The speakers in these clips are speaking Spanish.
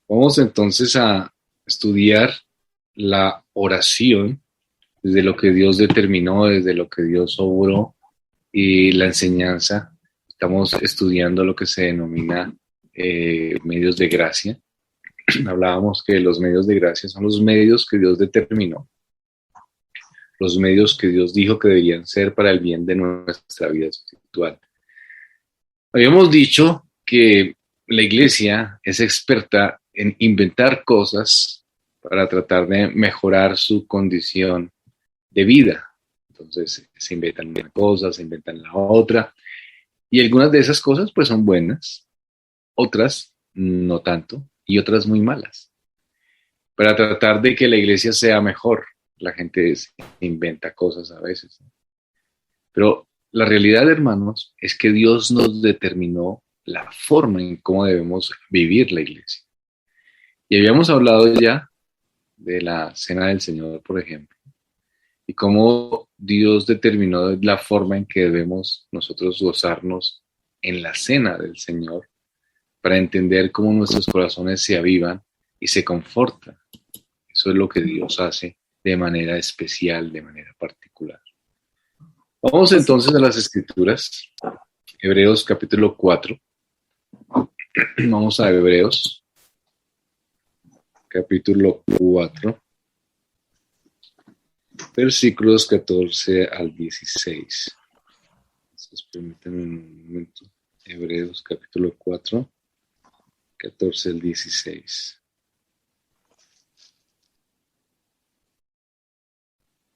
Vamos entonces a estudiar la oración desde lo que Dios determinó, desde lo que Dios obró y la enseñanza. Estamos estudiando lo que se denomina medios de gracia. Hablábamos que los medios de gracia son los medios que Dios determinó, los medios que Dios dijo que deberían ser para el bien de nuestra vida espiritual. Habíamos dicho que la iglesia es experta en inventar cosas para tratar de mejorar su condición de vida. Entonces se inventan una cosa, se inventan la otra, y algunas de esas cosas pues son buenas, otras no tanto, y otras muy malas. Para tratar de que la iglesia sea mejor, la gente se inventa cosas a veces, ¿no? Pero la realidad, hermanos, es que Dios nos determinó la forma en cómo debemos vivir la iglesia. Y habíamos hablado ya de la Cena del Señor, por ejemplo, y cómo Dios determinó la forma en que debemos nosotros gozarnos en la Cena del Señor para entender cómo nuestros corazones se avivan y se confortan. Eso es lo que Dios hace de manera especial, de manera particular. Vamos entonces a las Escrituras, Hebreos capítulo 4. Vamos a Hebreos capítulo 4, versículos 14 al 16. Entonces, permítanme un momento. Hebreos capítulo 4, 14 al 16.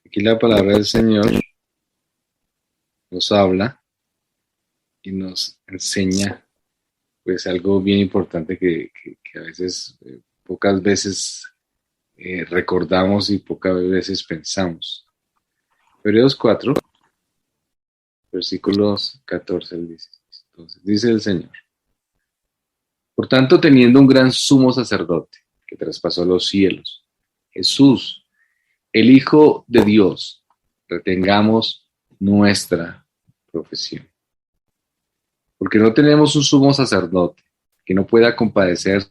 Aquí la palabra del Señor nos habla y nos enseña pues algo bien importante que a veces, pocas veces recordamos y pocas veces pensamos. Hebreos 4, versículos 14 al 16. Entonces, dice el Señor: por tanto, teniendo un gran sumo sacerdote que traspasó los cielos, Jesús, el Hijo de Dios, retengamos nuestra profesión. Porque no tenemos un sumo sacerdote que no pueda compadecerse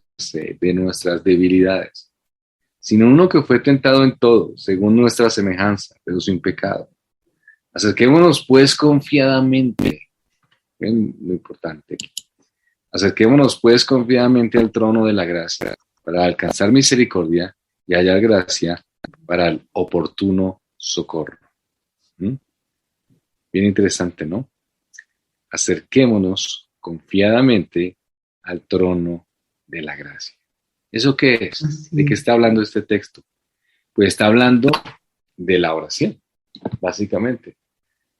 de nuestras debilidades, sino uno que fue tentado en todo, según nuestra semejanza, pero sin pecado. Acerquémonos pues confiadamente, ven lo importante, acerquémonos pues confiadamente al trono de la gracia, para alcanzar misericordia y hallar gracia para el oportuno socorro. ¿Mm? Bien interesante, ¿no? Acerquémonos confiadamente al trono de la gracia. ¿Eso qué es? Así ¿De qué es. está hablando este texto? Pues está hablando de la oración, básicamente.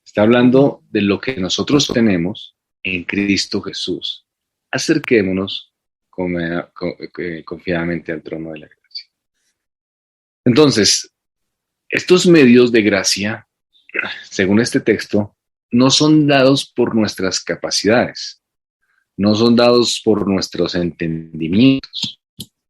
Está hablando de lo que nosotros tenemos en Cristo Jesús. Acerquémonos confiadamente al trono de la gracia. Entonces, estos medios de gracia, según este texto, no son dados por nuestras capacidades, no son dados por nuestros entendimientos.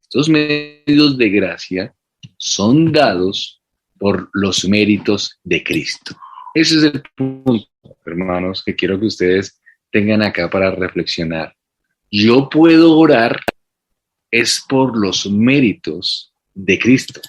Estos medios de gracia son dados por los méritos de Cristo. Ese es el punto, hermanos, que quiero que ustedes tengan acá para reflexionar. Yo puedo orar es por los méritos de Cristo.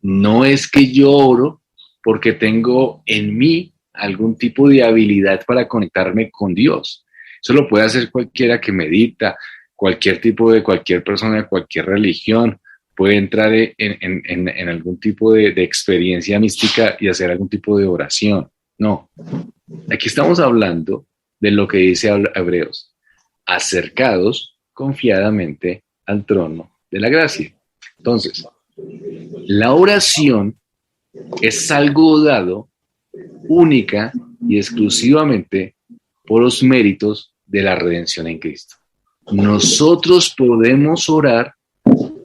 No es que yo oro porque tengo en mí algún tipo de habilidad para conectarme con Dios. Eso lo puede hacer cualquiera que medita, cualquier tipo de cualquier persona de cualquier religión. Puede entrar en algún tipo de experiencia mística y hacer algún tipo de oración. No, aquí estamos hablando de lo que dice Hebreos: acercados confiadamente al trono de la gracia. Entonces, la oración es algo dado única y exclusivamente por los méritos de la redención en Cristo. Nosotros podemos orar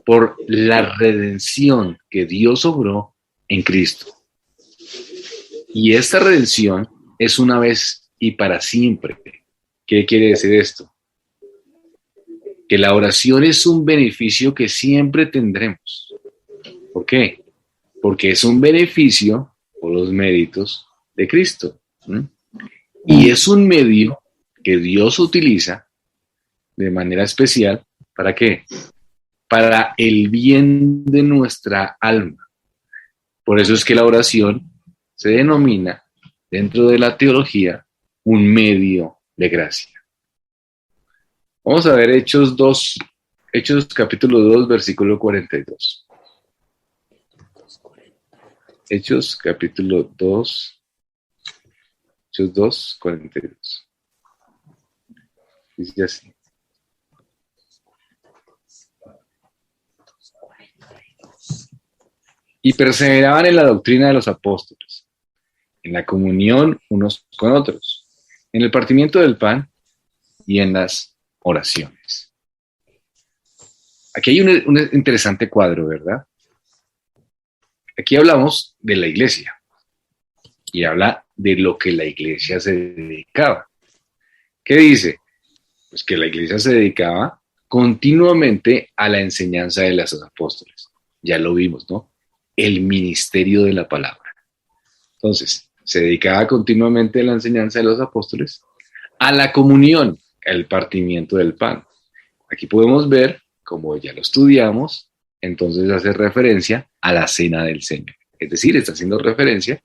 por la redención que Dios obró en Cristo. Y esta redención es una vez y para siempre. ¿Qué quiere decir esto? Que la oración es un beneficio que siempre tendremos. ¿Por qué? Porque es un beneficio por los méritos de Cristo. ¿Sí? Y es un medio que Dios utiliza de manera especial. ¿Para qué? para el bien de nuestra alma. Por eso es que la oración se denomina, dentro de la teología, un medio de gracia. Vamos a ver Hechos capítulo 2, versículo 42. Hechos capítulo 2, Hechos 2, 42. Dice así. Y perseveraban en la doctrina de los apóstoles, en la comunión unos con otros, en el partimiento del pan y en las oraciones. Aquí hay un interesante cuadro, ¿verdad? Aquí hablamos de la iglesia y habla de lo que la iglesia se dedicaba. ¿Qué dice? Pues que la iglesia se dedicaba continuamente a la enseñanza de los apóstoles. Ya lo vimos, ¿no? El ministerio de la palabra. Entonces, se dedicaba continuamente a la enseñanza de los apóstoles, a la comunión, el partimiento del pan. Aquí podemos ver, como ya lo estudiamos, entonces hace referencia a la cena del Señor. Es decir, está haciendo referencia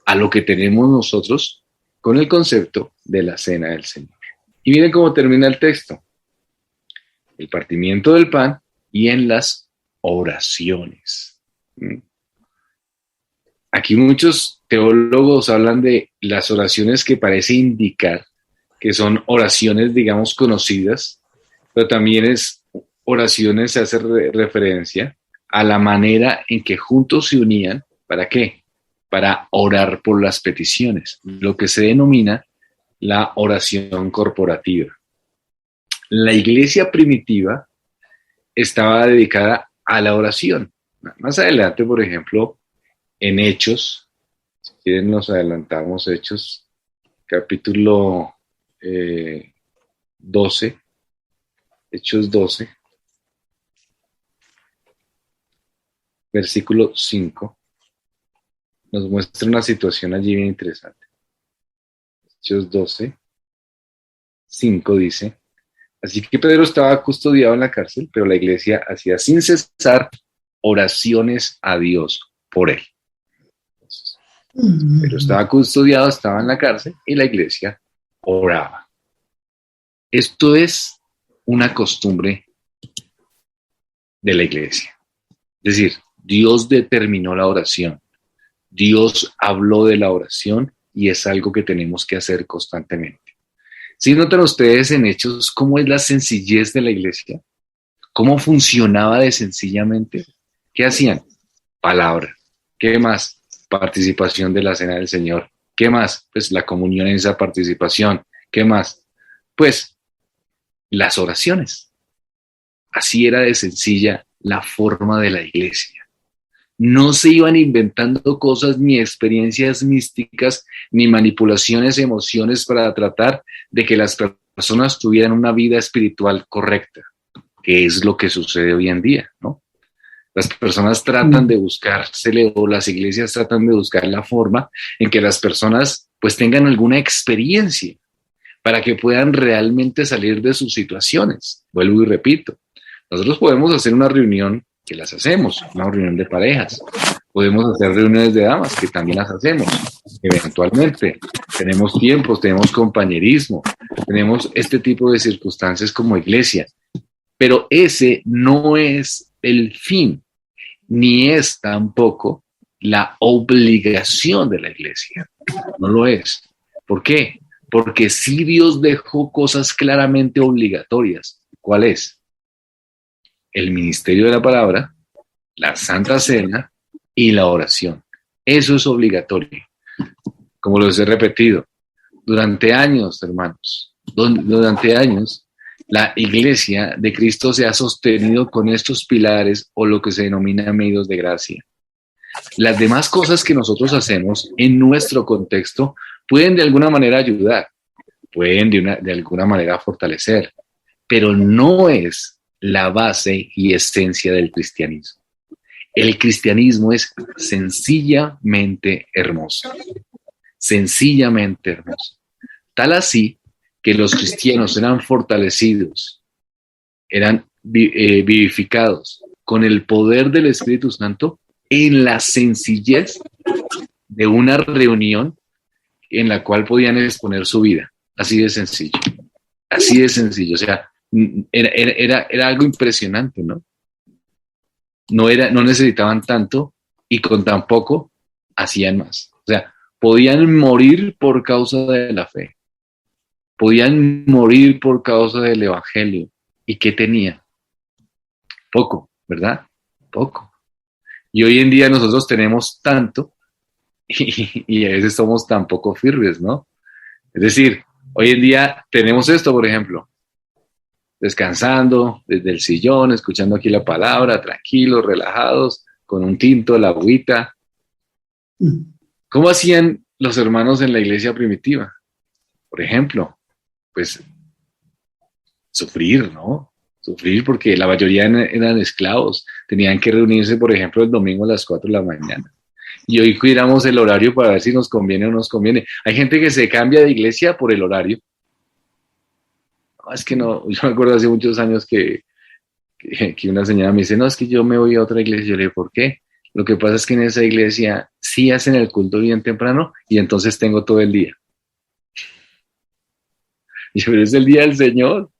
a lo que tenemos nosotros con el concepto de la cena del Señor. Y miren cómo termina el texto. El partimiento del pan y en las oraciones. Aquí muchos teólogos hablan de las oraciones que parece indicar que son oraciones, digamos, conocidas, pero también oraciones se hace referencia a la manera en que juntos se unían. ¿Para qué? Para orar por las peticiones, lo que se denomina la oración corporativa. La iglesia primitiva estaba dedicada a la oración. Más adelante, por ejemplo, en Hechos, si quieren nos adelantamos, Hechos, capítulo 12, Hechos 12, versículo 5, nos muestra una situación allí bien interesante. Hechos 12, 5 dice: así que Pedro estaba custodiado en la cárcel, pero la iglesia hacía sin cesar oraciones a Dios por él. Pero estaba custodiado, estaba en la cárcel y la iglesia oraba. Esto es una costumbre de la iglesia. Es decir, Dios determinó la oración. Dios habló de la oración y es algo que tenemos que hacer constantemente. ¿Sí notan ustedes en Hechos cómo es la sencillez de la iglesia? ¿Cómo funcionaba de sencillamente? ¿Qué hacían? Palabra. ¿Qué más? Participación de la cena del Señor. ¿Qué más? Pues la comunión en esa participación. ¿Qué más? Pues las oraciones. Así era de sencilla la forma de la iglesia. No se iban inventando cosas ni experiencias místicas ni manipulaciones, emociones para tratar de que las personas tuvieran una vida espiritual correcta, que es lo que sucede hoy en día, ¿no? Las personas tratan de buscársele, o las iglesias tratan de buscar la forma en que las personas pues tengan alguna experiencia para que puedan realmente salir de sus situaciones. Vuelvo y repito, nosotros podemos hacer una reunión, que las hacemos, una reunión de parejas. Podemos hacer reuniones de damas, que también las hacemos, eventualmente. Tenemos tiempos, tenemos compañerismo, tenemos este tipo de circunstancias como iglesia. Pero ese no es el fin, ni es tampoco la obligación de la iglesia. No lo es. ¿Por qué? Porque sí Dios dejó cosas claramente obligatorias. ¿Cuál es? El ministerio de la palabra, la Santa Cena y la oración. Eso es obligatorio. Como los he repetido, durante años, hermanos, durante años, la iglesia de Cristo se ha sostenido con estos pilares o lo que se denomina medios de gracia. Las demás cosas que nosotros hacemos en nuestro contexto pueden de alguna manera ayudar, pueden de alguna manera fortalecer, pero no es la base y esencia del cristianismo. El cristianismo es sencillamente hermoso, sencillamente hermoso. Tal así que los cristianos eran fortalecidos, eran vivificados con el poder del Espíritu Santo en la sencillez de una reunión en la cual podían exponer su vida. Así de sencillo. Así de sencillo. O sea, era algo impresionante, ¿no? No necesitaban tanto y con tan poco hacían más. O sea, podían morir por causa de la fe. Podían morir por causa del evangelio. ¿Y qué tenían? Poco, ¿verdad? Poco. Y hoy en día nosotros tenemos tanto y a veces somos tan poco firmes, ¿no? Es decir, hoy en día tenemos esto, por ejemplo, descansando desde el sillón, escuchando aquí la palabra, tranquilos, relajados, con un tinto, la agüita. ¿Cómo hacían los hermanos en la iglesia primitiva? Por ejemplo, pues sufrir, ¿no? Sufrir porque la mayoría eran esclavos, tenían que reunirse, por ejemplo, el domingo a las 4 de la mañana. Y hoy cuidamos el horario para ver si nos conviene o no nos conviene. Hay gente que se cambia de iglesia por el horario. No, es que no, yo me acuerdo hace muchos años que una señora me dice, no, es que yo me voy a otra iglesia. Yo le digo, ¿por qué? Lo que pasa es que en esa iglesia sí hacen el culto bien temprano y entonces tengo todo el día. Y yo, pero es el día del Señor.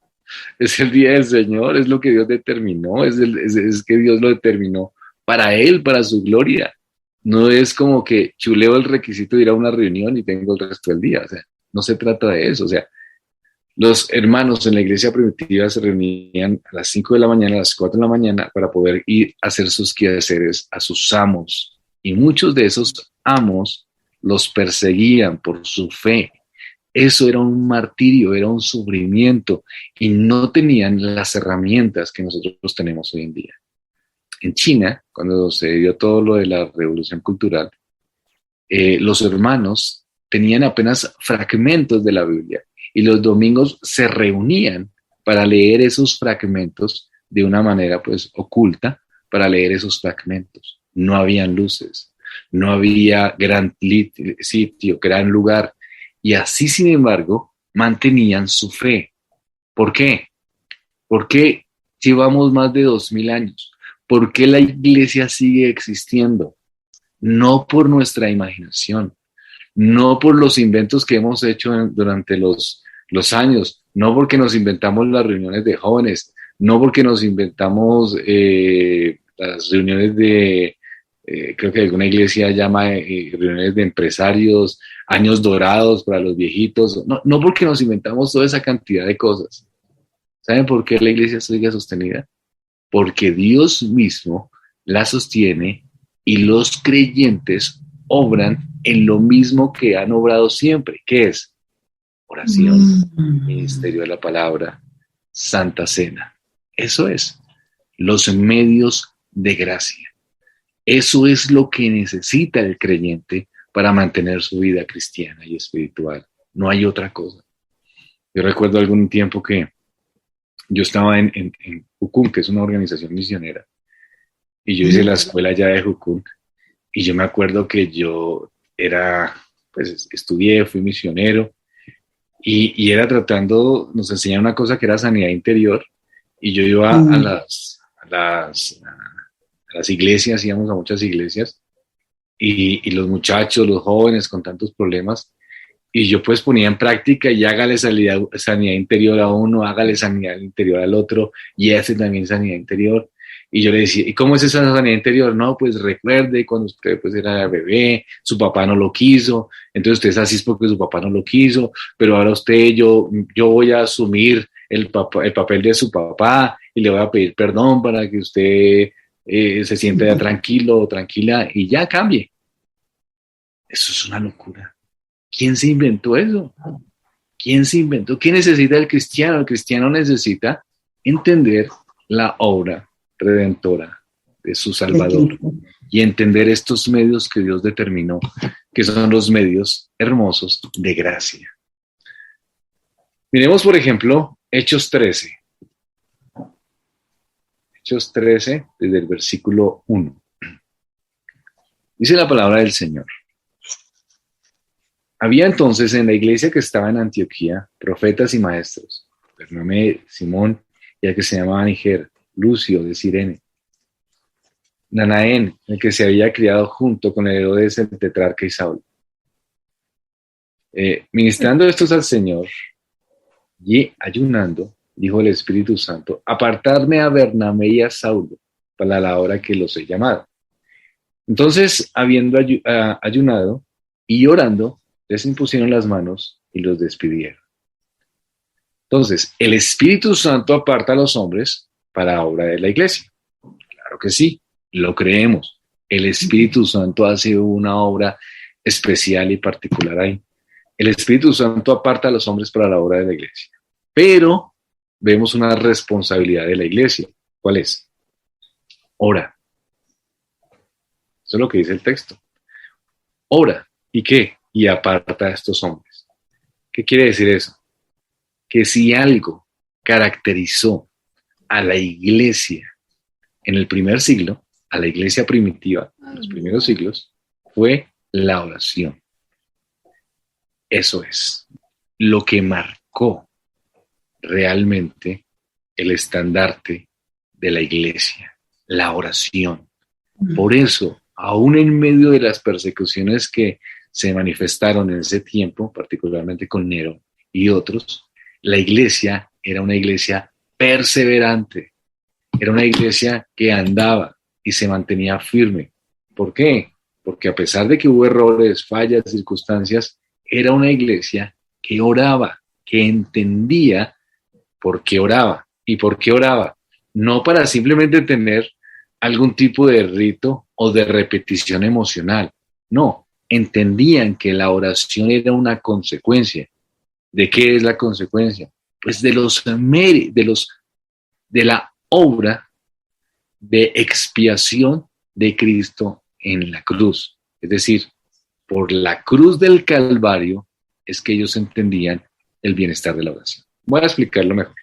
Es el día del Señor, es lo que Dios determinó, es que Dios lo determinó para Él, para su gloria. No es como que chuleo el requisito de ir a una reunión y tengo el resto del día. O sea, no se trata de eso. O sea, los hermanos en la iglesia primitiva se reunían a las 5 de la mañana, a las 4 de la mañana para poder ir a hacer sus quehaceres a sus amos. Y muchos de esos amos los perseguían por su fe. Eso era un martirio, era un sufrimiento y no tenían las herramientas que nosotros tenemos hoy en día. En China, cuando se dio todo lo de la revolución cultural, los hermanos tenían apenas fragmentos de la Biblia y los domingos se reunían para leer esos fragmentos de una manera pues oculta, para leer esos fragmentos. No habían luces, no había gran sitio, gran lugar. Y así, sin embargo, mantenían su fe. ¿Por qué? ¿Por qué llevamos más de 2000 años? ¿Por qué la iglesia sigue existiendo? No por nuestra imaginación, no por los inventos que hemos hecho durante los años, no porque nos inventamos las reuniones de jóvenes, no porque nos inventamos las reuniones de, creo que alguna iglesia llama reuniones de empresarios, años dorados para los viejitos, no porque nos inventamos toda esa cantidad de cosas. ¿Saben por qué la iglesia sigue sostenida? Porque Dios mismo la sostiene y los creyentes obran en lo mismo que han obrado siempre, que es oración, ministerio de la palabra, Santa Cena. Eso es, los medios de gracia. Eso es lo que necesita el creyente para mantener su vida cristiana y espiritual. No hay otra cosa. Yo recuerdo algún tiempo que yo estaba en Jucún, que es una organización misionera, y yo hice la escuela ya de Jucún, y yo me acuerdo que yo pues estudié, fui misionero, y era nos enseñaban una cosa que era sanidad interior, y yo iba a las iglesias, íbamos a muchas iglesias, y los muchachos, los jóvenes con tantos problemas, y yo pues ponía en práctica y hágale sanidad interior a uno, hágale sanidad interior al otro, y hace también sanidad interior. Y yo le decía, ¿y cómo es esa sanidad interior? No, pues recuerde cuando usted pues era bebé, su papá no lo quiso, entonces usted es así es porque su papá no lo quiso, pero ahora yo voy a asumir el papel de su papá y le voy a pedir perdón para que usted se sienta ya tranquilo o tranquila y ya cambie. Eso es una locura. ¿Quién se inventó eso? ¿Quién se inventó? ¿Qué necesita el cristiano? El cristiano necesita entender la obra redentora de su Salvador y entender estos medios que Dios determinó, que son los medios hermosos de gracia. Miremos, por ejemplo, Hechos 13. Hechos 13, desde el versículo 1. Dice la palabra del Señor. Había entonces en la iglesia que estaba en Antioquía profetas y maestros, Bernabé, Simón y el que se llamaba Niger, Lucio de Cirene, Nanaén, el que se había criado junto con Herodes el tetrarca y Saulo. Ministrando estos al Señor y ayunando, dijo el Espíritu Santo, apartarme a Bernabé y a Saulo para la hora que los he llamado. Entonces, habiendo ayunado y orando, les impusieron las manos y los despidieron. Entonces, el Espíritu Santo aparta a los hombres para la obra de la iglesia. Claro que sí, lo creemos. El Espíritu Santo hace una obra especial y particular ahí. El Espíritu Santo aparta a los hombres para la obra de la iglesia. Pero vemos una responsabilidad de la iglesia. ¿Cuál es? Ora. Eso es lo que dice el texto. Ora. ¿Y qué? Y aparta a estos hombres. ¿Qué quiere decir eso? Que si algo caracterizó a la iglesia en el primer siglo, a la iglesia primitiva, en los primeros siglos, fue la oración. Eso es lo que marcó realmente el estandarte de la iglesia, la oración. Por eso, aún en medio de las persecuciones que se manifestaron en ese tiempo, particularmente con Nero y otros, la iglesia era una iglesia perseverante, era una iglesia que andaba y se mantenía firme. ¿Por qué? Porque a pesar de que hubo errores, fallas, circunstancias, era una iglesia que oraba, que entendía por qué oraba. ¿Y por qué oraba? No para simplemente tener algún tipo de rito o de repetición emocional. No, entendían que la oración era una consecuencia. ¿De qué es la consecuencia? Pues de la obra de expiación de Cristo en la cruz. Es decir, por la cruz del Calvario es que ellos entendían el bienestar de la oración. Voy a explicarlo mejor.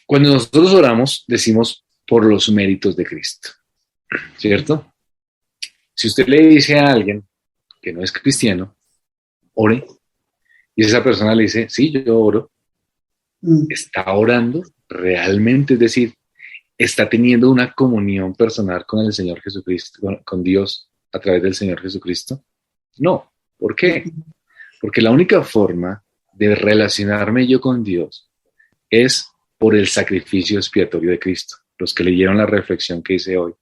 Cuando nosotros oramos, decimos por los méritos de Cristo, ¿cierto? Si usted le dice a alguien que no es cristiano, ore, y esa persona le dice, sí, yo oro, está orando realmente, es decir, está teniendo una comunión personal con el Señor Jesucristo, con Dios a través del Señor Jesucristo. No, ¿por qué? Porque la única forma de relacionarme yo con Dios es por el sacrificio expiatorio de Cristo. Los que leyeron la reflexión que hice hoy.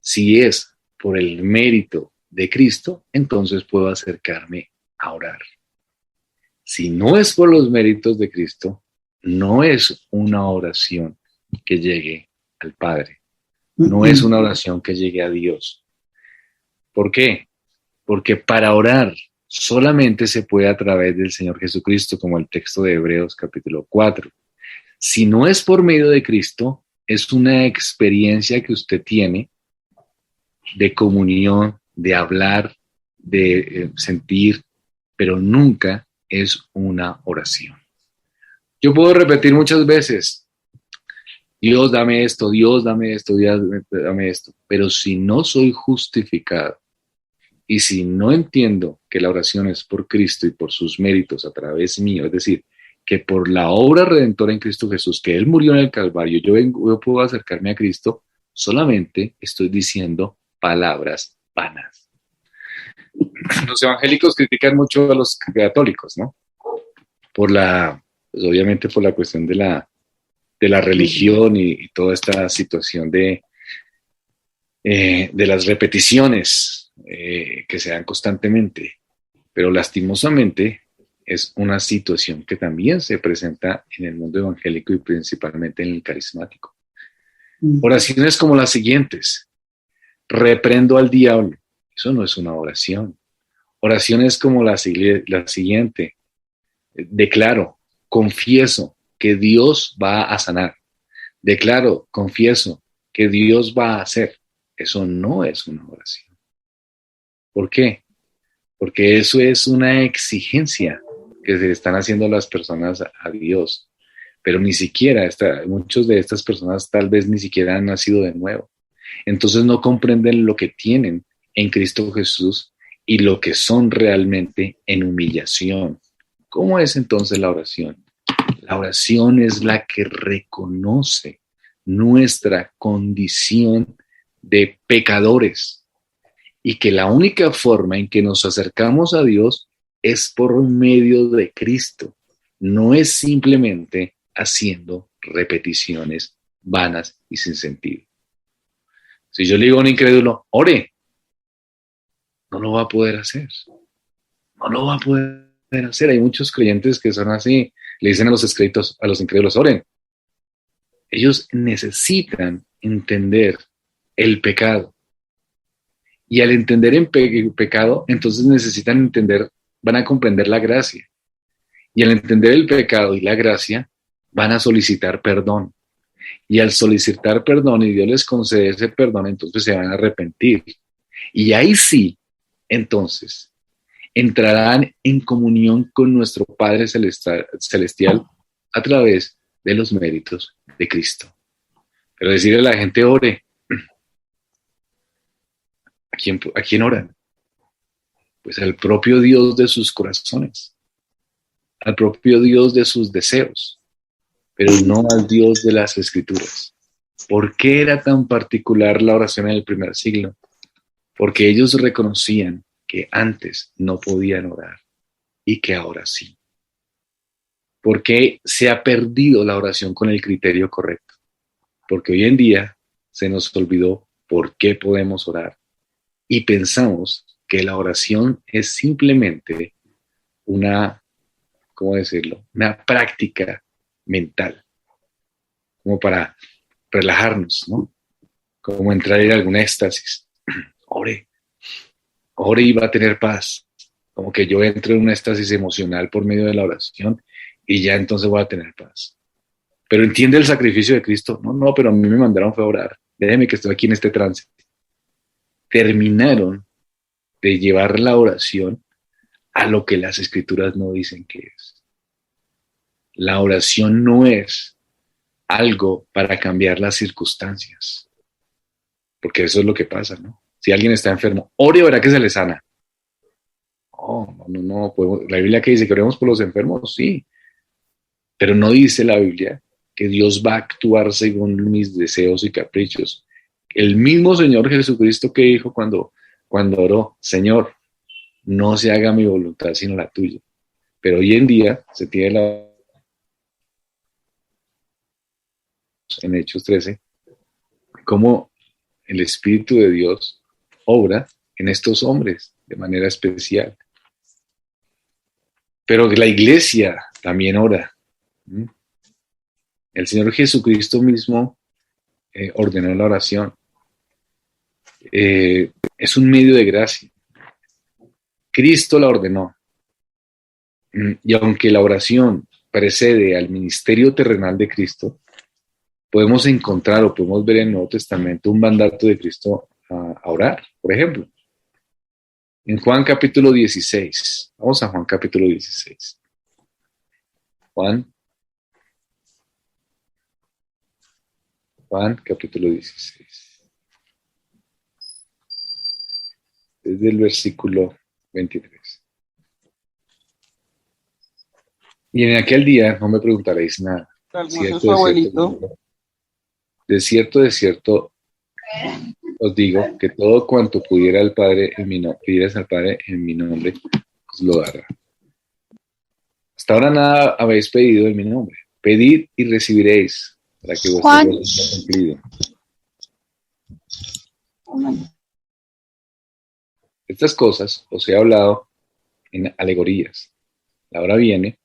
Si es por el mérito de Cristo, entonces puedo acercarme a orar. Si no es por los méritos de Cristo, no es una oración que llegue al Padre. No es una oración que llegue a Dios. ¿Por qué? Porque para orar solamente se puede a través del Señor Jesucristo, como el texto de Hebreos capítulo 4. Si no es por medio de Cristo, es una experiencia que usted tiene de comunión, de hablar, de sentir, pero nunca es una oración. Yo puedo repetir muchas veces, Dios dame esto, Dios dame esto, Dios dame esto, pero si no soy justificado y si no entiendo que la oración es por Cristo y por sus méritos a través mío, es decir, que por la obra redentora en Cristo Jesús, que Él murió en el Calvario, yo puedo acercarme a Cristo, solamente estoy diciendo palabras vanas. Los evangélicos critican mucho a los católicos, ¿no? Pues obviamente por la cuestión de la religión y toda esta situación de las repeticiones que se dan constantemente. Pero lastimosamente es una situación que también se presenta en el mundo evangélico y principalmente en el carismático. Oraciones como las siguientes: reprendo al diablo. Eso no es una oración. Oraciones como la siguiente: declaro, confieso que Dios va a sanar. Declaro, confieso que Dios va a hacer. Eso no es una oración. ¿Por qué? Porque eso es una exigencia que se le están haciendo las personas a Dios. Pero ni siquiera, muchos de estas personas tal vez ni siquiera han nacido de nuevo. Entonces no comprenden lo que tienen en Cristo Jesús y lo que son realmente en humillación. ¿Cómo es entonces la oración? La oración es la que reconoce nuestra condición de pecadores y que la única forma en que nos acercamos a Dios es por medio de Cristo. No es simplemente haciendo repeticiones vanas y sin sentido. Si yo le digo a un incrédulo, ore, no lo va a poder hacer. No lo va a poder hacer. Hay muchos creyentes que son así. Le dicen a los incrédulos, oren. Ellos necesitan entender el pecado. Y al entender el pecado, entonces necesitan entender, van a comprender la gracia. Y al entender el pecado y la gracia, van a solicitar perdón. Y al solicitar perdón y Dios les concede ese perdón, entonces se van a arrepentir. Y ahí sí, entonces, entrarán en comunión con nuestro Padre Celestial a través de los méritos de Cristo. Pero decirle a la gente, ore. ¿A quién oran? Pues al propio Dios de sus corazones, al propio Dios de sus deseos, pero no al Dios de las Escrituras. ¿Por qué era tan particular la oración en el primer siglo? Porque ellos reconocían que antes no podían orar y que ahora sí. ¿Por qué se ha perdido la oración con el criterio correcto? Porque hoy en día se nos olvidó por qué podemos orar y pensamos que la oración es simplemente una, ¿cómo decirlo? Una práctica mental, como para relajarnos, ¿no? Como entrar en algún éxtasis. Ore, ore y va a tener paz. Como que yo entro en un éxtasis emocional por medio de la oración y ya entonces voy a tener paz. Pero entiende el sacrificio de Cristo. No, pero a mí me mandaron fue a orar. Déjeme que estoy aquí en este trance. Terminaron de llevar la oración a lo que las escrituras no dicen que es. La oración no es algo para cambiar las circunstancias, porque eso es lo que pasa, ¿no? Si alguien está enfermo, ore, verá que se le sana. No, la Biblia que dice que oremos por los enfermos, sí, pero no dice la Biblia que Dios va a actuar según mis deseos y caprichos. El mismo Señor Jesucristo que dijo cuando oró, Señor, no se haga mi voluntad sino la tuya. Pero hoy en día se tiene en Hechos 13, cómo el Espíritu de Dios obra en estos hombres de manera especial. Pero la iglesia también ora. El Señor Jesucristo mismo ordenó la oración. Es un medio de gracia. Cristo la ordenó. Y aunque la oración precede al ministerio terrenal de Cristo, podemos encontrar o podemos ver en el Nuevo Testamento un mandato de Cristo a orar, por ejemplo. En Juan capítulo 16. Vamos a Juan capítulo 16. Juan capítulo 16. Desde el versículo 23. Y en aquel día no me preguntaréis nada. De cierto, os digo que todo cuanto pudiera el Padre pidieras al Padre en mi nombre, os lo dará. Hasta ahora nada habéis pedido en mi nombre. Pedid y recibiréis, para que vuestro gozo sea cumplido. Estas cosas os he hablado en alegorías. La hora viene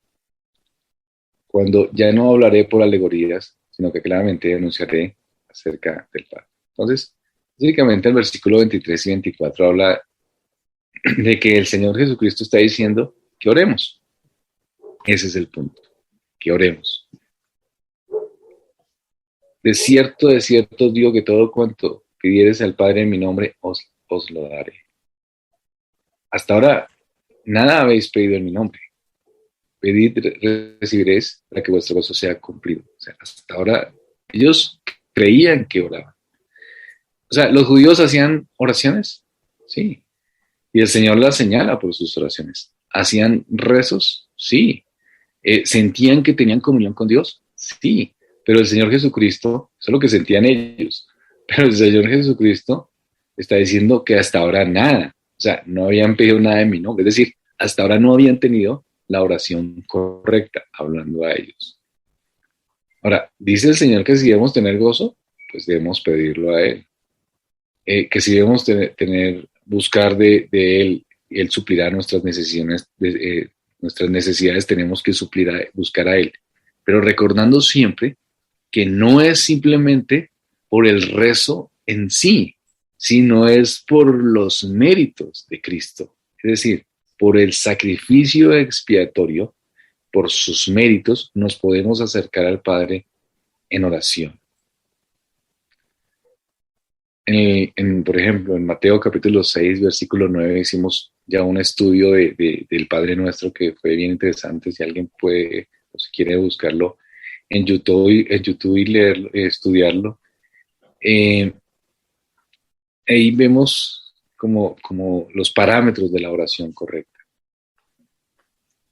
cuando ya no hablaré por alegorías, sino que claramente anunciaré acerca del Padre. Entonces, básicamente el versículo 23 y 24 habla de que el Señor Jesucristo está diciendo que oremos. Ese es el punto, que oremos. De cierto os digo que todo cuanto pidieres al Padre en mi nombre, os lo daré. Hasta ahora, nada habéis pedido en mi nombre. Pedid, recibiréis para que vuestro gozo sea cumplido. O sea, hasta ahora ellos creían que oraban. O sea, ¿los judíos hacían oraciones? Sí. Y el Señor las señala por sus oraciones. ¿Hacían rezos? Sí. ¿Sentían que tenían comunión con Dios? Sí, pero el Señor Jesucristo, eso es lo que sentían ellos, pero el Señor Jesucristo está diciendo que hasta ahora nada, o sea, no habían pedido nada en mi nombre, es decir, hasta ahora no habían tenido la oración correcta, hablando a ellos. Ahora, dice el Señor que si debemos tener gozo, pues debemos pedirlo a Él. Que si debemos buscar de Él, y Él suplirá nuestras necesidades, tenemos que buscar a Él. Pero recordando siempre que no es simplemente por el rezo en sí, sino es por los méritos de Cristo. Es decir, por el sacrificio expiatorio, por sus méritos, nos podemos acercar al Padre en oración. Por ejemplo, en Mateo capítulo 6, versículo 9, hicimos ya un estudio del Padre Nuestro que fue bien interesante. Si alguien puede, o si quiere buscarlo en YouTube y leerlo, estudiarlo, ahí vemos como los parámetros de la oración correcta.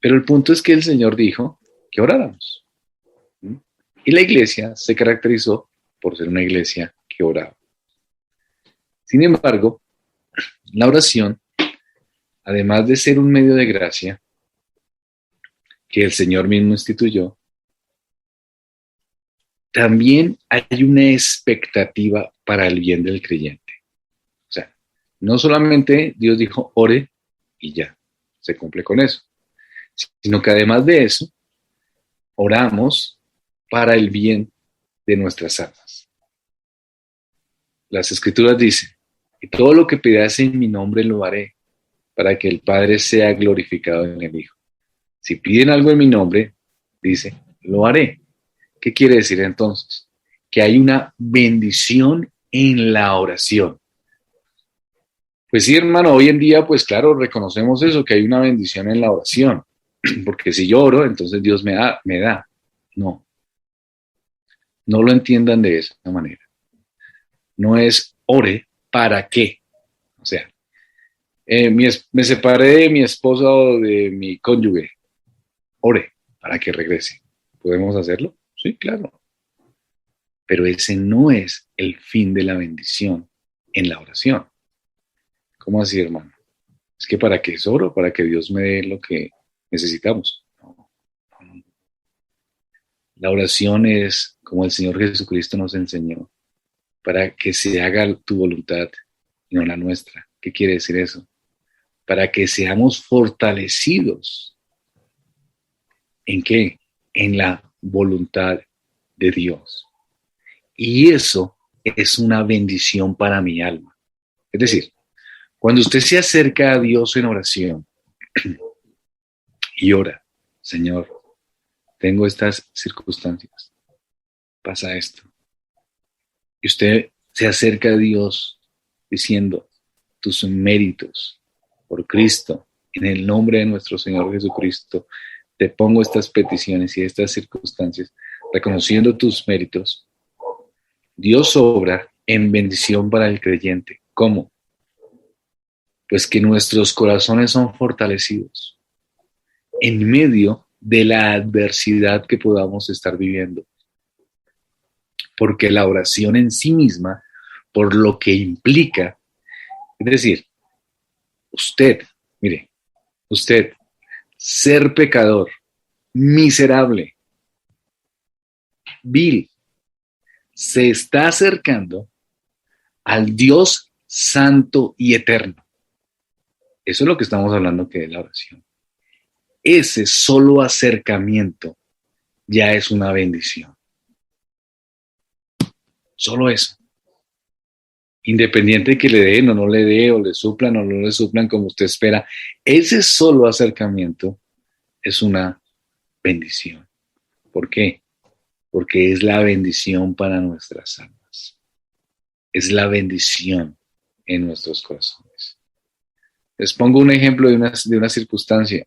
Pero el punto es que el Señor dijo que oráramos. Y la iglesia se caracterizó por ser una iglesia que oraba. Sin embargo, la oración, además de ser un medio de gracia que el Señor mismo instituyó, también hay una expectativa para el bien del creyente. O sea, no solamente Dios dijo ore y ya, se cumple con eso, sino que además de eso, oramos para el bien de nuestras almas. Las Escrituras dicen, y todo lo que pidas en mi nombre lo haré, para que el Padre sea glorificado en el Hijo. Si piden algo en mi nombre, dice, lo haré. ¿Qué quiere decir entonces? Que hay una bendición en la oración. Pues sí, hermano, hoy en día, pues claro, reconocemos eso, que hay una bendición en la oración. Porque si yo oro, entonces Dios me da. No. No lo entiendan de esa manera. No es ore para qué. O sea, me separé de mi esposa o de mi cónyuge. Ore para que regrese. ¿Podemos hacerlo? Sí, claro. Pero ese no es el fin de la bendición en la oración. ¿Cómo así, hermano? Es que para qué es oro, para que Dios me dé lo que necesitamos. No. La oración es, como el Señor Jesucristo nos enseñó, para que se haga tu voluntad y no la nuestra. ¿Qué quiere decir eso? Para que seamos fortalecidos. ¿En qué? En la voluntad de Dios. Y eso es una bendición para mi alma. Es decir, cuando usted se acerca a Dios en oración y ora, Señor, tengo estas circunstancias, pasa esto. Y usted se acerca a Dios diciendo, tus méritos por Cristo, en el nombre de nuestro Señor Jesucristo, te pongo estas peticiones y estas circunstancias, reconociendo tus méritos. Dios obra en bendición para el creyente. ¿Cómo? Pues que nuestros corazones son fortalecidos en medio de la adversidad que podamos estar viviendo. Porque la oración en sí misma, por lo que implica, es decir, usted, ser pecador, miserable, vil, se está acercando al Dios santo y eterno. Eso es lo que estamos hablando que es la oración. Ese solo acercamiento ya es una bendición. Solo eso. Independiente de que le den o no le dé, o le suplan o no le suplan como usted espera, ese solo acercamiento es una bendición. ¿Por qué? Porque es la bendición para nuestras almas. Es la bendición en nuestros corazones. Les pongo un ejemplo de una circunstancia.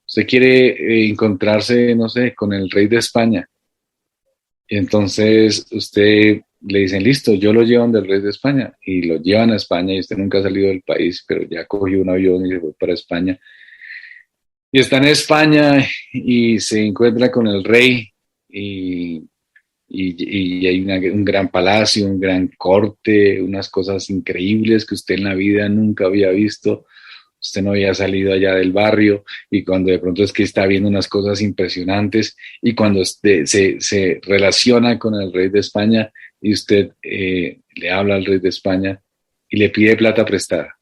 Usted quiere encontrarse, no sé, con el rey de España. Y entonces usted le dicen, listo, yo lo llevan del rey de España. Y lo llevan a España y usted nunca ha salido del país, pero ya cogió un avión y se fue para España. Y está en España y se encuentra con el rey y, y hay un gran palacio, un gran corte, unas cosas increíbles que usted en la vida nunca había visto. Usted no había salido allá del barrio y cuando de pronto es que está viendo unas cosas impresionantes y cuando se relaciona con el rey de España y usted le habla al rey de España y le pide plata prestada.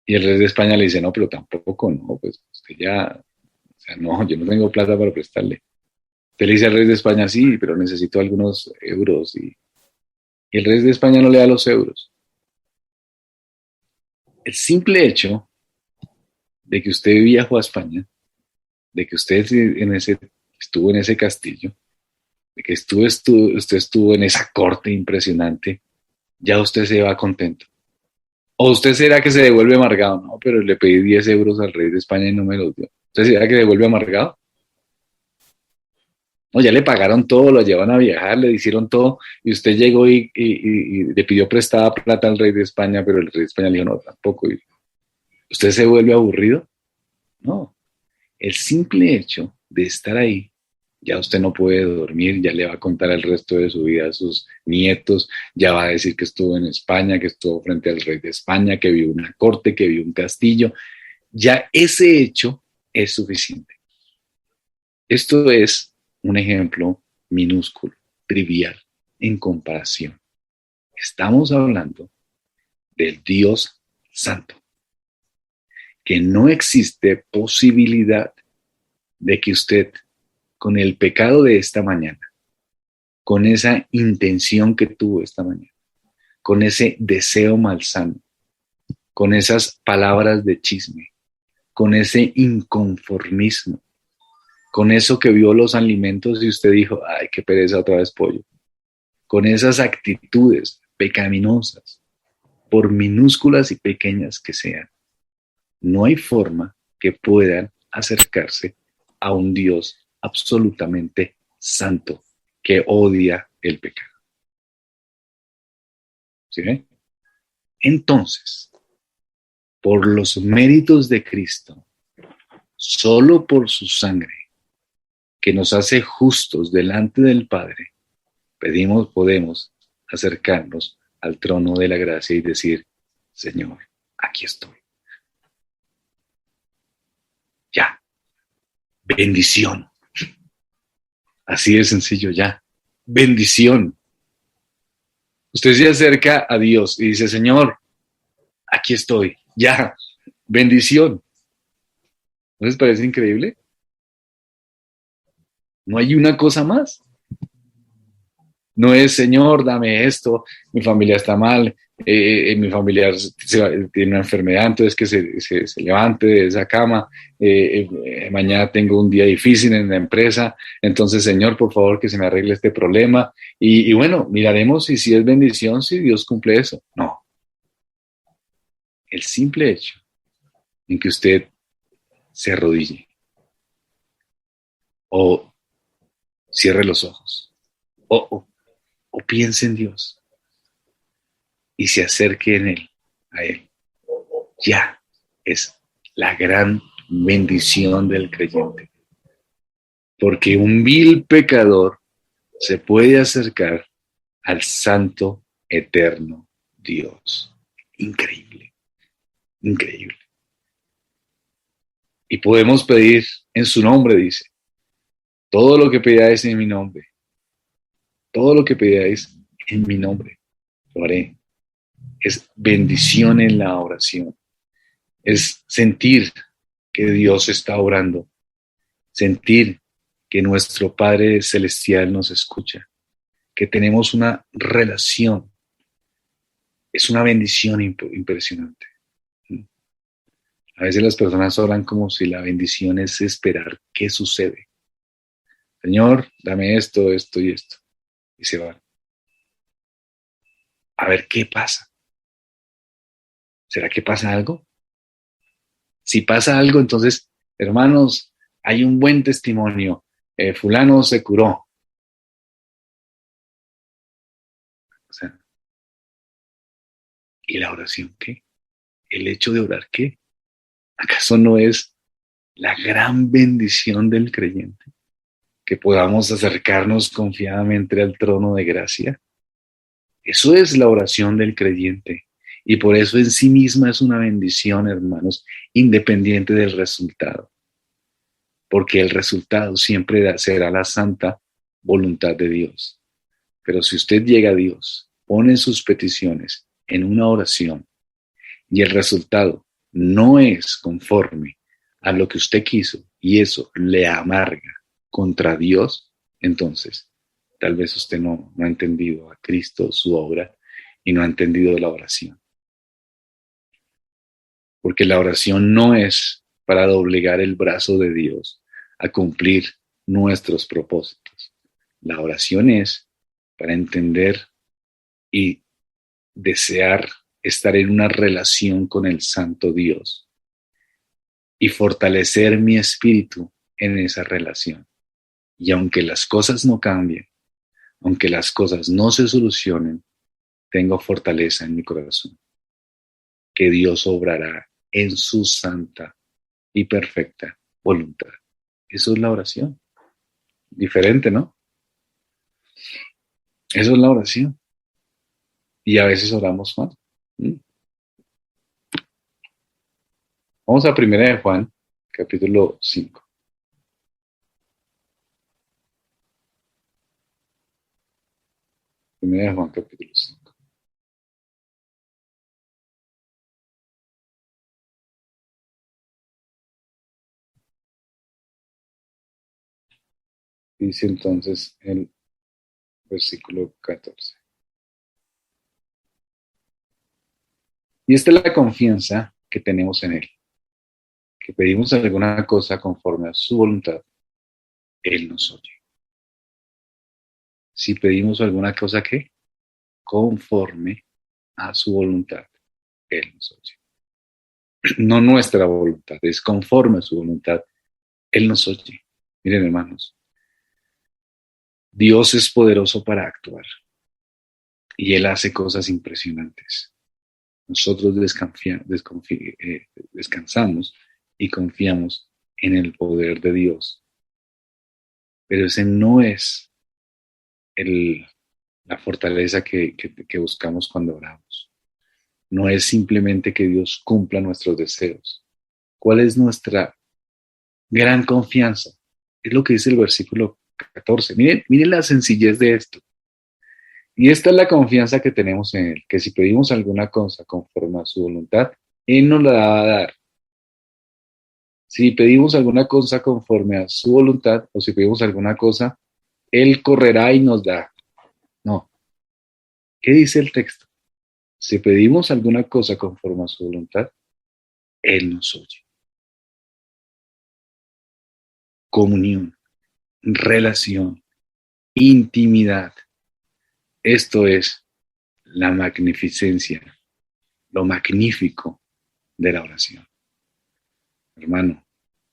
Y el rey de España le dice, no, pero tampoco, no, pues usted ya, o sea, no, yo no tengo plata para prestarle. Usted le dice al rey de España, sí, pero necesito algunos euros y el rey de España no le da los euros. El simple hecho de que usted viajó a España, de que usted estuvo en ese castillo, de que usted estuvo en esa corte impresionante, ya usted se va contento. O usted será que se devuelve amargado, no, pero le pedí 10 euros al rey de España y no me los dio. ¿Usted será que devuelve amargado? No, ya le pagaron todo, lo llevan a viajar, le hicieron todo, y usted llegó y le pidió prestada plata al rey de España, pero el rey de España le dijo, no, tampoco. ¿Y usted se vuelve aburrido? No. El simple hecho de estar ahí, ya usted no puede dormir, ya le va a contar el resto de su vida a sus nietos, ya va a decir que estuvo en España, que estuvo frente al rey de España, que vio una corte, que vio un castillo. Ya ese hecho es suficiente. Esto es un ejemplo minúsculo, trivial, en comparación. Estamos hablando del Dios Santo, que no existe posibilidad de que usted, con el pecado de esta mañana, con esa intención que tuvo esta mañana, con ese deseo malsano, con esas palabras de chisme, con ese inconformismo, con eso que vio los alimentos y usted dijo, ay, qué pereza otra vez pollo, con esas actitudes pecaminosas, por minúsculas y pequeñas que sean, no hay forma que puedan acercarse a un Dios absolutamente santo que odia el pecado. ¿Sí? Entonces, por los méritos de Cristo, solo por su sangre, que nos hace justos delante del Padre, podemos acercarnos al trono de la gracia y decir, Señor, aquí estoy. Ya, bendición. Así de sencillo, ya, bendición. Usted se acerca a Dios y dice, Señor, aquí estoy, ya, bendición. ¿No les parece increíble? No hay una cosa más. No es, Señor, dame esto, mi familia está mal, mi familiar tiene una enfermedad, entonces que se levante de esa cama, mañana tengo un día difícil en la empresa, entonces, Señor, por favor, que se me arregle este problema. Y bueno, miraremos si es bendición, si Dios cumple eso. No, el simple hecho en que usted se arrodille o cierre los ojos o piense en Dios y se acerque a Él, ya es la gran bendición del creyente. Porque un vil pecador se puede acercar al santo, eterno Dios. Increíble, increíble. Y podemos pedir en su nombre, dice, todo lo que pidáis en mi nombre, todo lo que pidáis en mi nombre, lo haré. Es bendición en la oración. Es sentir que Dios está orando, sentir que nuestro Padre Celestial nos escucha, que tenemos una relación. Es una bendición impresionante. A veces las personas oran como si la bendición es esperar qué sucede. Señor, dame esto, esto y esto. Y se van. A ver qué pasa. ¿Será que pasa algo? Si pasa algo, entonces, hermanos, hay un buen testimonio. Fulano se curó. O sea, ¿y la oración qué? ¿El hecho de orar qué? ¿Acaso no es la gran bendición del creyente, que podamos acercarnos confiadamente al trono de gracia. Eso es la oración del creyente. Y por eso en sí misma es una bendición, hermanos, independiente del resultado. Porque el resultado siempre será la santa voluntad de Dios. Pero si usted llega a Dios, pone sus peticiones en una oración y el resultado no es conforme a lo que usted quiso y eso le amarga contra Dios, entonces tal vez usted no ha entendido a Cristo, su obra, y no ha entendido la oración. Porque la oración no es para doblegar el brazo de Dios a cumplir nuestros propósitos. La oración es para entender y desear estar en una relación con el Santo Dios y fortalecer mi espíritu en esa relación. Y aunque las cosas no cambien, aunque las cosas no se solucionen, tengo fortaleza en mi corazón, que Dios obrará en su santa y perfecta voluntad. Eso es la oración. Diferente, ¿no? Eso es la oración. Y a veces oramos mal. Vamos a 1 Juan, capítulo 5. Primera de Juan, capítulo 5. Dice entonces el versículo 14. Y esta es la confianza que tenemos en Él, que pedimos alguna cosa conforme a su voluntad, Él nos oye. Si pedimos alguna cosa que conforme a su voluntad, Él nos oye. No nuestra voluntad, es conforme a su voluntad, Él nos oye. Miren, hermanos, Dios es poderoso para actuar y Él hace cosas impresionantes. Nosotros descansamos y confiamos en el poder de Dios. Pero ese no es la fortaleza que buscamos cuando oramos. No es simplemente que Dios cumpla nuestros deseos. ¿Cuál es nuestra gran confianza? Es lo que dice el versículo 14. Miren la sencillez de esto. Y esta es la confianza que tenemos en Él, que si pedimos alguna cosa conforme a su voluntad, Él nos la va a dar. Si pedimos alguna cosa conforme a su voluntad, o si pedimos alguna cosa, Él correrá y nos da. No. ¿Qué dice el texto? Si pedimos alguna cosa conforme a su voluntad, Él nos oye. Comunión, relación, intimidad. Esto es la magnificencia, lo magnífico de la oración. Hermano,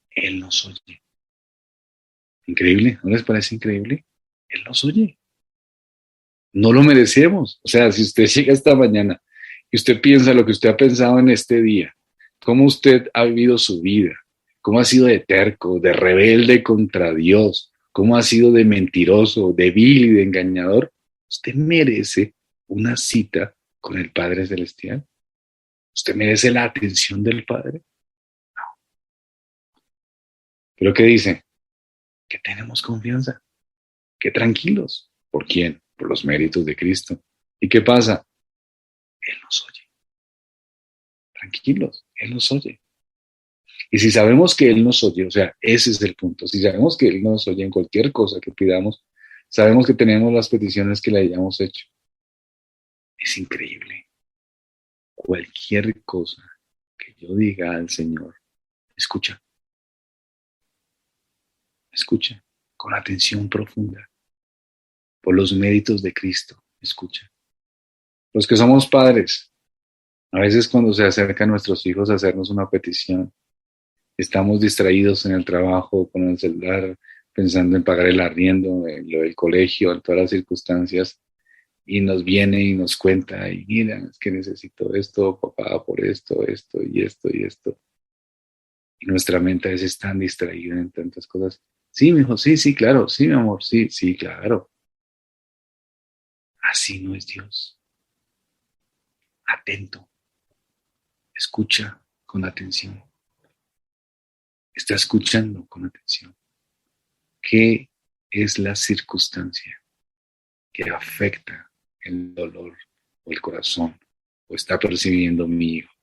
Él nos oye. Increíble, ¿no les parece increíble? Él nos oye. No lo merecemos. O sea, si usted llega esta mañana y usted piensa lo que usted ha pensado en este día, cómo usted ha vivido su vida, cómo ha sido de terco, de rebelde contra Dios, cómo ha sido de mentiroso, de vil y de engañador, usted merece una cita con el Padre Celestial. ¿Usted merece la atención del Padre? No. ¿Pero qué dice? Que tenemos confianza, que tranquilos. ¿Por quién? Por los méritos de Cristo. ¿Y qué pasa? Él nos oye. Tranquilos, Él nos oye. Y si sabemos que Él nos oye, o sea, ese es el punto. Si sabemos que Él nos oye en cualquier cosa que pidamos, sabemos que tenemos las peticiones que le hayamos hecho. Es increíble. Cualquier cosa que yo diga al Señor, escucha, escucha, con atención profunda, por los méritos de Cristo, escucha. Los que somos padres, a veces cuando se acercan nuestros hijos a hacernos una petición, estamos distraídos en el trabajo, con el celular, pensando en pagar el arriendo, en lo del colegio, en todas las circunstancias, y nos viene y nos cuenta, y mira, es que necesito esto, papá, por esto y esto y esto. Y nuestra mente a veces es tan distraída en tantas cosas. Sí, mi hijo, sí, sí, claro, sí, mi amor, sí, sí, claro. Así no es Dios. Atento, escucha con atención. Está escuchando con atención. ¿Qué es la circunstancia que afecta el dolor o el corazón o está percibiendo mi hijo?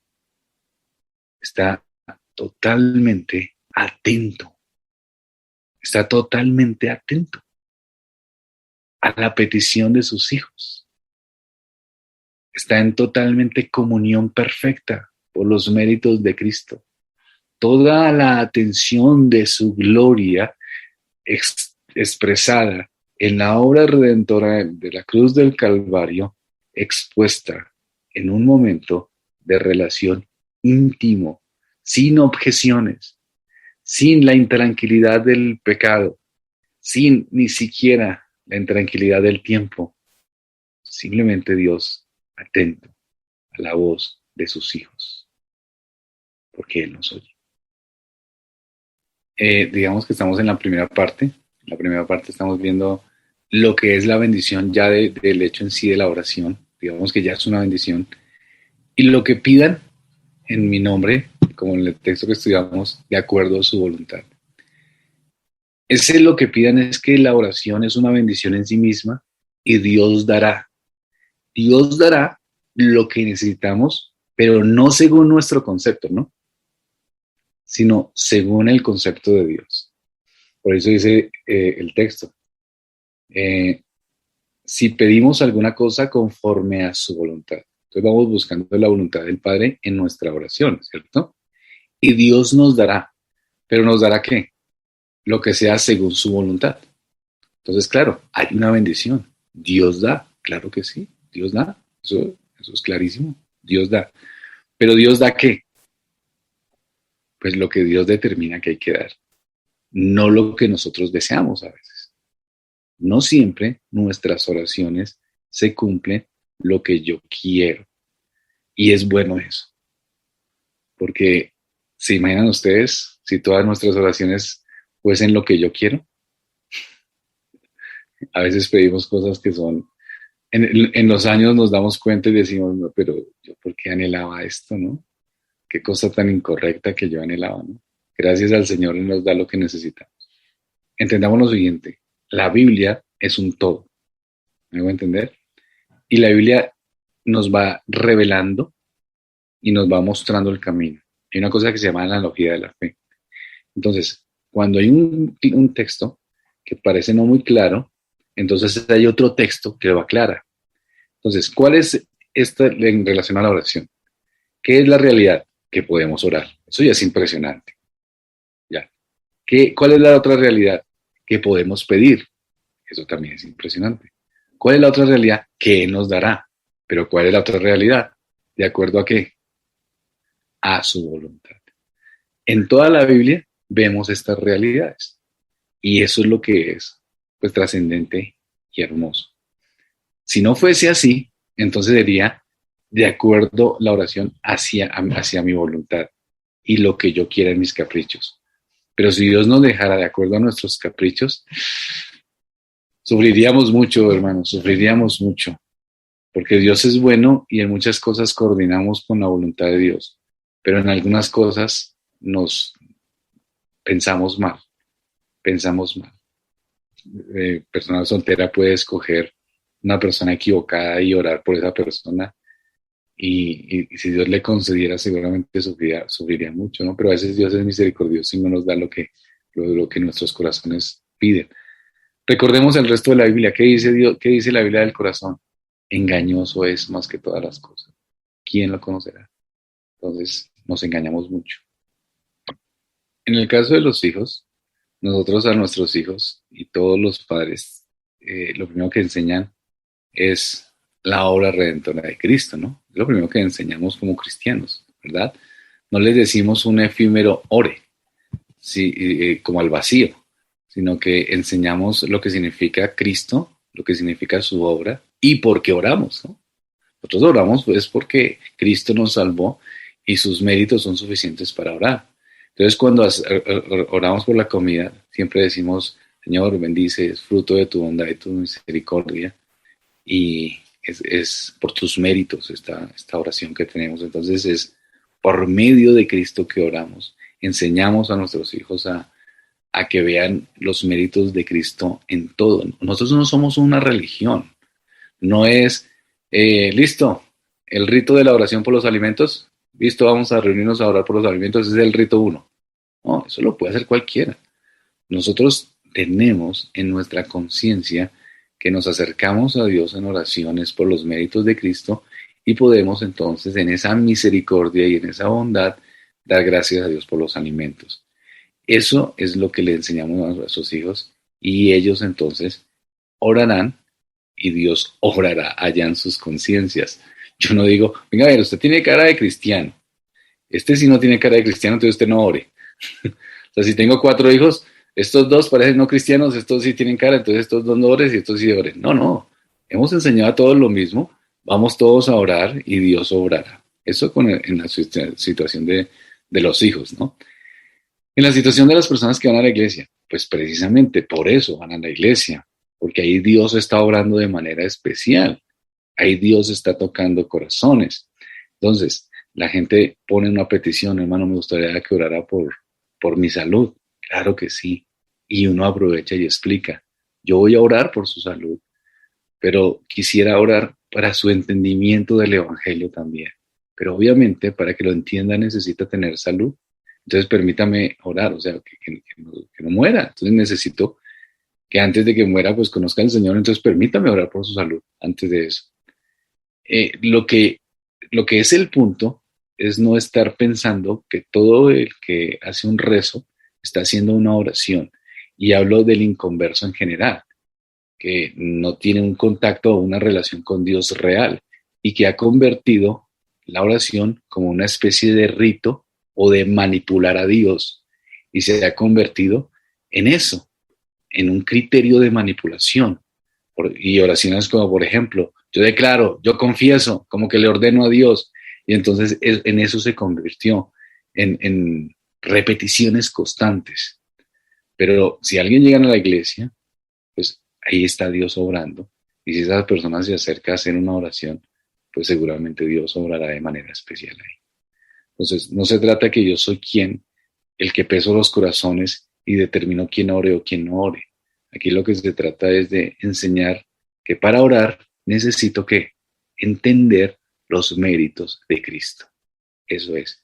Está totalmente atento, está totalmente atento a la petición de sus hijos, está en totalmente comunión perfecta por los méritos de Cristo. Toda la atención de su gloria expresada en la obra redentora de la cruz del Calvario, expuesta en un momento de relación íntimo, sin objeciones, sin la intranquilidad del pecado, sin ni siquiera la intranquilidad del tiempo, simplemente Dios atento a la voz de sus hijos, porque Él nos oye. Digamos que estamos en la primera parte. En la primera parte estamos viendo lo que es la bendición ya del hecho en sí de la oración. Digamos que ya es una bendición. Y lo que pidan en mi nombre, como en el texto que estudiamos, de acuerdo a su voluntad. Ese lo que pidan es que la oración es una bendición en sí misma y Dios dará. Dios dará lo que necesitamos, pero no según nuestro concepto, ¿no? Sino según el concepto de Dios. Por eso dice el texto, si pedimos alguna cosa conforme a su voluntad. Entonces vamos buscando la voluntad del Padre en nuestra oración, ¿cierto? Y Dios nos dará, pero nos dará ¿qué? Lo que sea según su voluntad. Entonces, claro, hay una bendición. Dios da, claro que sí, Dios da, eso es clarísimo, Dios da. Pero Dios da ¿qué? Pues lo que Dios determina que hay que dar, no lo que nosotros deseamos a veces. No siempre nuestras oraciones se cumplen lo que yo quiero. Y es bueno eso. Porque se imaginan ustedes si todas nuestras oraciones fuesen lo que yo quiero. A veces pedimos cosas que son, en los años nos damos cuenta y decimos, no, pero yo por qué anhelaba esto, ¿no? Qué cosa tan incorrecta que yo anhelaba, ¿no? Gracias al Señor Él nos da lo que necesitamos. Entendamos lo siguiente, la Biblia es un todo, ¿me hago entender? Y la Biblia nos va revelando y nos va mostrando el camino. Hay una cosa que se llama analogía de la fe. Entonces, cuando hay un texto que parece no muy claro, entonces hay otro texto que lo aclara. Entonces, ¿cuál es esta en relación a la oración? ¿Qué es la realidad? Que podemos orar. Eso ya es impresionante. Ya. ¿Cuál es la otra realidad? Que podemos pedir. Eso también es impresionante. ¿Cuál es la otra realidad? Que Él nos dará. Pero ¿cuál es la otra realidad? ¿De acuerdo a qué? A su voluntad. En toda la Biblia vemos estas realidades. Y eso es lo que es, pues, trascendente y hermoso. Si no fuese así, entonces sería de acuerdo la oración hacia mi voluntad y lo que yo quiera en mis caprichos. Pero si Dios nos dejara de acuerdo a nuestros caprichos, sufriríamos mucho, hermanos, sufriríamos mucho. Porque Dios es bueno y en muchas cosas coordinamos con la voluntad de Dios. Pero en algunas cosas nos pensamos mal, pensamos mal. Persona soltera puede escoger una persona equivocada y orar por esa persona y si Dios le concediera seguramente sufriría mucho, ¿no? Pero a veces Dios es misericordioso y no nos da lo que nuestros corazones piden. Recordemos el resto de la Biblia. ¿Qué dice Dios? ¿Qué dice la Biblia del corazón? Engañoso es más que todas las cosas. ¿Quién lo conocerá? Entonces nos engañamos mucho. En el caso de los hijos, nosotros a nuestros hijos y todos los padres, lo primero que enseñan es la obra redentora de Cristo, ¿no? Es lo primero que enseñamos como cristianos, ¿verdad? No les decimos un efímero ore, sí, como al vacío, sino que enseñamos lo que significa Cristo, lo que significa su obra y por qué oramos, ¿no? Nosotros oramos pues porque Cristo nos salvó y sus méritos son suficientes para orar. Entonces, cuando oramos por la comida, siempre decimos, Señor, bendice, es fruto de tu bondad y tu misericordia, y es por tus méritos esta oración que tenemos. Entonces, es por medio de Cristo que oramos. Enseñamos a nuestros hijos a que vean los méritos de Cristo en todo. Nosotros no somos una religión, no es, listo, el rito de la oración por los alimentos, listo, vamos a reunirnos a orar por los alimentos, ese es el rito uno. No, eso lo puede hacer cualquiera. Nosotros tenemos en nuestra conciencia que nos acercamos a Dios en oraciones por los méritos de Cristo y podemos entonces en esa misericordia y en esa bondad dar gracias a Dios por los alimentos. Eso es lo que le enseñamos a nuestros hijos y ellos entonces orarán y Dios obrará allá en sus conciencias. Yo no digo, venga, a ver, usted tiene cara de cristiano. Este sí no tiene cara de cristiano, entonces usted no ore. O sea, si tengo 4 hijos, estos 2 parecen no cristianos, estos sí tienen cara, entonces estos 2 no ores y estos sí oren. No, no. Hemos enseñado a todos lo mismo. Vamos todos a orar y Dios obrará. Eso en la situación de los hijos, ¿no? En la situación de las personas que van a la iglesia, pues precisamente por eso van a la iglesia, porque ahí Dios está obrando de manera especial. Ahí Dios está tocando corazones. Entonces, la gente pone una petición, hermano, me gustaría que orara por mi salud. Claro que sí. Y uno aprovecha y explica, yo voy a orar por su salud, pero quisiera orar para su entendimiento del Evangelio también. Pero obviamente para que lo entienda necesita tener salud. Entonces permítame orar, o sea, que no muera. Entonces necesito que antes de que muera, pues conozca al Señor. Entonces permítame orar por su salud antes de eso. Lo que es el punto es no estar pensando que todo el que hace un rezo está haciendo una oración. Y hablo del inconverso en general, que no tiene un contacto o una relación con Dios real y que ha convertido la oración como una especie de rito o de manipular a Dios y se ha convertido en eso, en un criterio de manipulación. Y oraciones como, por ejemplo, yo declaro, yo confieso, como que le ordeno a Dios, y entonces en eso se convirtió, en repeticiones constantes. Pero si alguien llega a la iglesia, pues ahí está Dios obrando. Y si esa persona se acerca a hacer una oración, pues seguramente Dios obrará de manera especial ahí. Entonces, no se trata que yo soy el que peso los corazones y determino quién ore o quién no ore. Aquí lo que se trata es de enseñar que para orar necesito que entender los méritos de Cristo. Eso es.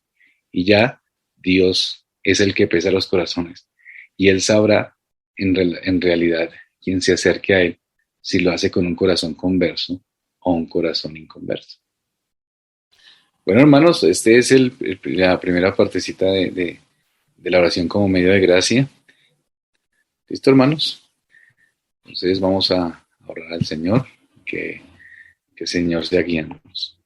Y ya Dios es el que pesa los corazones. Y Él sabrá en realidad quién se acerque a Él, si lo hace con un corazón converso o un corazón inconverso. Bueno, hermanos, este es la primera partecita de la oración como medio de gracia. ¿Listo, hermanos? Entonces vamos a orar al Señor, que el Señor sea guiándonos.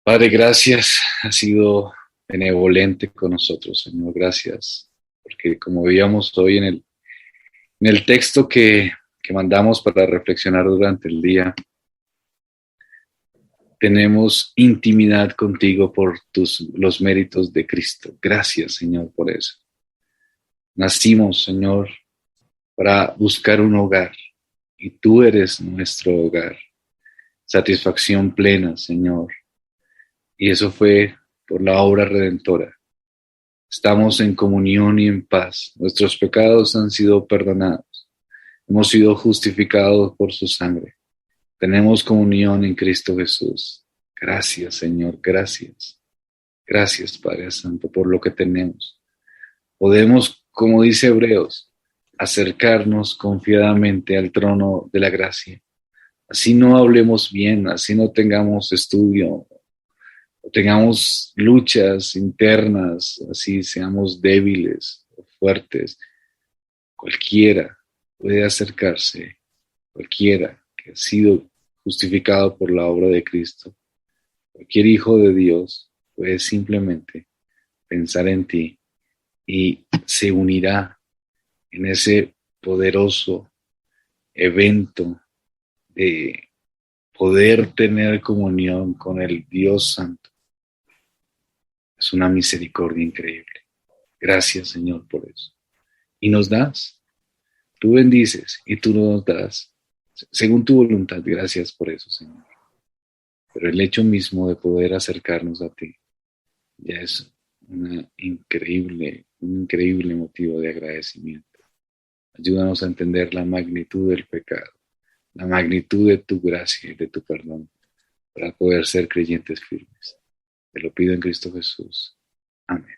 Padre, gracias, has sido benevolente con nosotros, Señor, gracias, porque como veíamos hoy en el texto que mandamos para reflexionar durante el día, tenemos intimidad contigo por los méritos de Cristo. Gracias, Señor, por eso. Nacimos, Señor, para buscar un hogar y tú eres nuestro hogar. Satisfacción plena, Señor. Y eso fue por la obra redentora. Estamos en comunión y en paz. Nuestros pecados han sido perdonados. Hemos sido justificados por su sangre. Tenemos comunión en Cristo Jesús. Gracias, Señor, gracias. Gracias, Padre Santo, por lo que tenemos. Podemos, como dice Hebreos, acercarnos confiadamente al trono de la gracia. Así no hablemos bien, así no tengamos estudio, o tengamos luchas internas, así seamos débiles o fuertes. Cualquiera puede acercarse, cualquiera que ha sido justificado por la obra de Cristo. Cualquier hijo de Dios puede simplemente pensar en ti y se unirá en ese poderoso evento de poder tener comunión con el Dios Santo. Es una misericordia increíble. Gracias, Señor, por eso. Y nos das. Tú bendices y tú nos das según tu voluntad. Gracias por eso, Señor. Pero el hecho mismo de poder acercarnos a ti ya es un increíble motivo de agradecimiento. Ayúdanos a entender la magnitud del pecado, la magnitud de tu gracia y de tu perdón, para poder ser creyentes firmes. Te lo pido en Cristo Jesús. Amén.